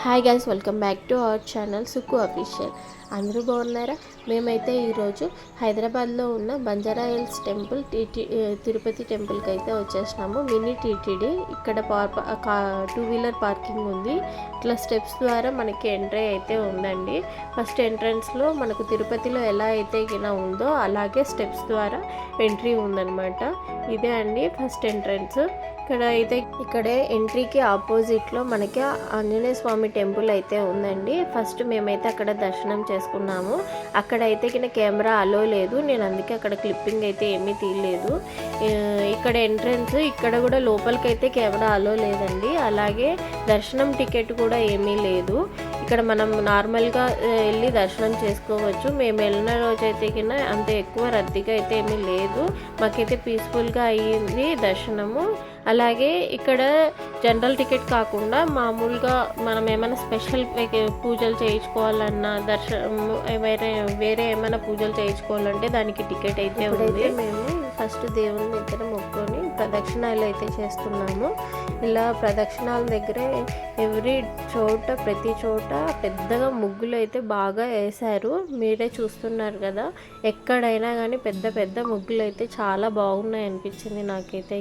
Hi guys, welcome back to our channel Sukku official. అందరూ బాగున్నారా? మేమైతే ఈరోజు హైదరాబాద్లో ఉన్న బంజారా హిల్స్ టెంపుల్ తిరుపతి టెంపుల్కి అయితే వచ్చేసినాము. మినీ టీటీడీ ఇక్కడ 2 వీలర్ పార్కింగ్ ఉంది. ఇట్లా స్టెప్స్ ద్వారా మనకి ఎంట్రీ అయితే ఉందండి. ఫస్ట్ ఎంట్రన్స్లో మనకు తిరుపతిలో ఎలా అయితే ఉందో అలాగే స్టెప్స్ ద్వారా ఎంట్రీ ఉందన్నమాట. ఇదే అండి ఫస్ట్ ఎంట్రన్స్. ఇక్కడే ఎంట్రీకి ఆపోజిట్లో మనకి ఆంజనేయ స్వామి టెంపుల్ అయితే ఉందండి. ఫస్ట్ మేమైతే అక్కడ దర్శనం చేసుకున్నాము. అక్కడైతే కెమెరా అలో లేదు, నేను అందుకే అక్కడ క్లిప్పింగ్ అయితే ఏమీ తీయలేదు. ఇక్కడ ఎంట్రన్స్, ఇక్కడ కూడా లోపలికి అయితే కెమెరా అలో లేదండి. అలాగే దర్శనం టికెట్ కూడా ఏమీ లేదు. ఇక్కడ మనం నార్మల్గా వెళ్ళి దర్శనం చేసుకోవచ్చు. మేము వెళ్ళిన రోజైతే అంత ఎక్కువ రద్దీగా అయితే ఏమీ లేదు. మాకైతే పీస్ఫుల్గా అయ్యింది దర్శనము. అలాగే ఇక్కడ జనరల్ టికెట్ కాకుండా మామూలుగా మనం ఏమైనా స్పెషల్ పూజలు చేయించుకోవాలన్నా వేరే ఏమైనా పూజలు చేయించుకోవాలంటే దానికి టికెట్ అయితే ఉంది. మేము ఫస్ట్ దేవుని దగ్గర మొక్కుకొని ప్రదక్షిణాలు అయితే చేస్తున్నాము. ఇలా ప్రదక్షిణాల దగ్గరే ప్రతి చోట పెద్దగా ముగ్గులు అయితే బాగా వేశారు. మీరే చూస్తున్నారు కదా, ఎక్కడైనా కానీ పెద్ద పెద్ద ముగ్గులు అయితే చాలా బాగున్నాయి అనిపించింది నాకైతే.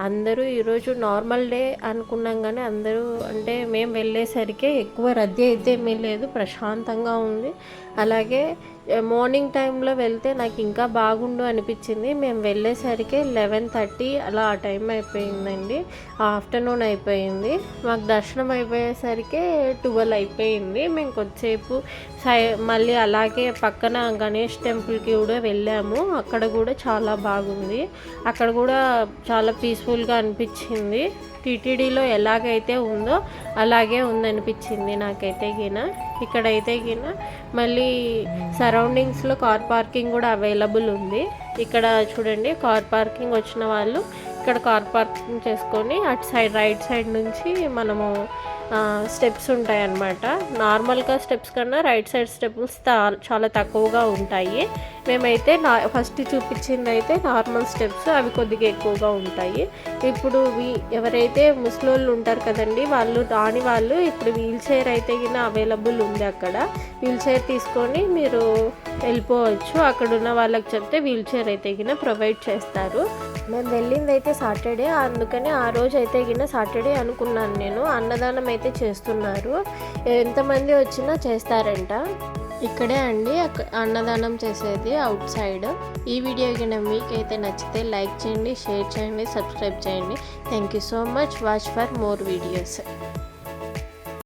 అందరూ ఈరోజు నార్మల్ డే అనుకున్నాం కానీ అందరూ అంటే మేము వెళ్ళేసరికి ఎక్కువ రద్దీ అయితే ఏమీ లేదు, ప్రశాంతంగా ఉంది. అలాగే మార్నింగ్ టైంలో వెళ్తే నాకు ఇంకా బాగుండు అనిపించింది. మేము వెళ్ళేసరికి 11:30 అలా ఆ టైం అయిపోయిందండి. ఆఫ్టర్నూన్ అయిపోయింది. మాకు దర్శనం అయిపోయేసరికి 12 అయిపోయింది. మేము కొద్దిసేపు మళ్ళీ అలాగే పక్కన గణేష్ టెంపుల్కి కూడా వెళ్ళాము. అక్కడ కూడా చాలా బాగుంది. అక్కడ కూడా చాలా పీస్ఫుల్గా అనిపించింది. టీటీడీలో ఎలాగైతే ఉందో అలాగే ఉందనిపించింది నాకైతే. ఇక్కడైతే మళ్ళీ సరౌండింగ్స్లో కార్ పార్కింగ్ కూడా అవైలబుల్ ఉంది. ఇక్కడ చూడండి, కార్ పార్కింగ్ వచ్చిన వాళ్ళు ఇక్కడ కార్ పార్కింగ్ చేసుకొని అటు సైడ్ రైట్ సైడ్ నుంచి మనము స్టెప్స్ ఉంటాయి అన్నమాట. నార్మల్గా స్టెప్స్ కన్నా రైట్ సైడ్ స్టెప్స్ చాలా తక్కువగా ఉంటాయి. మేమైతే ఫస్ట్ చూపించింది అయితే నార్మల్ స్టెప్స్, అవి కొద్దిగా ఎక్కువగా ఉంటాయి. ఇప్పుడు ఎవరైతే ముసలోళ్ళు ఉంటారు కదండి, వాళ్ళు ఇప్పుడు వీల్ చైర్ అయితే అవైలబుల్ ఉంది. అక్కడ వీల్ చైర్ తీసుకొని మీరు వెళ్ళిపోవచ్చు. అక్కడ ఉన్న వాళ్ళకి చెప్తే వీల్ చైర్ అయితే ప్రొవైడ్ చేస్తారు. మేము వెళ్ళింది అయితే సాటర్డే, అందుకని ఆ రోజు అయితే సాటర్డే అనుకున్నాను నేను. అన్నదానం అయితే చేస్తున్నారు, ఎంతమంది వచ్చినా చేస్తారంట. ఇక్కడే అండి అన్నదానం చేసేది, అవుట్ సైడ్. ఈ వీడియో మీకైతే నచ్చితే లైక్ చేయండి, షేర్ చేయండి, సబ్స్క్రైబ్ చేయండి. Thank you so much. Watch for more videos.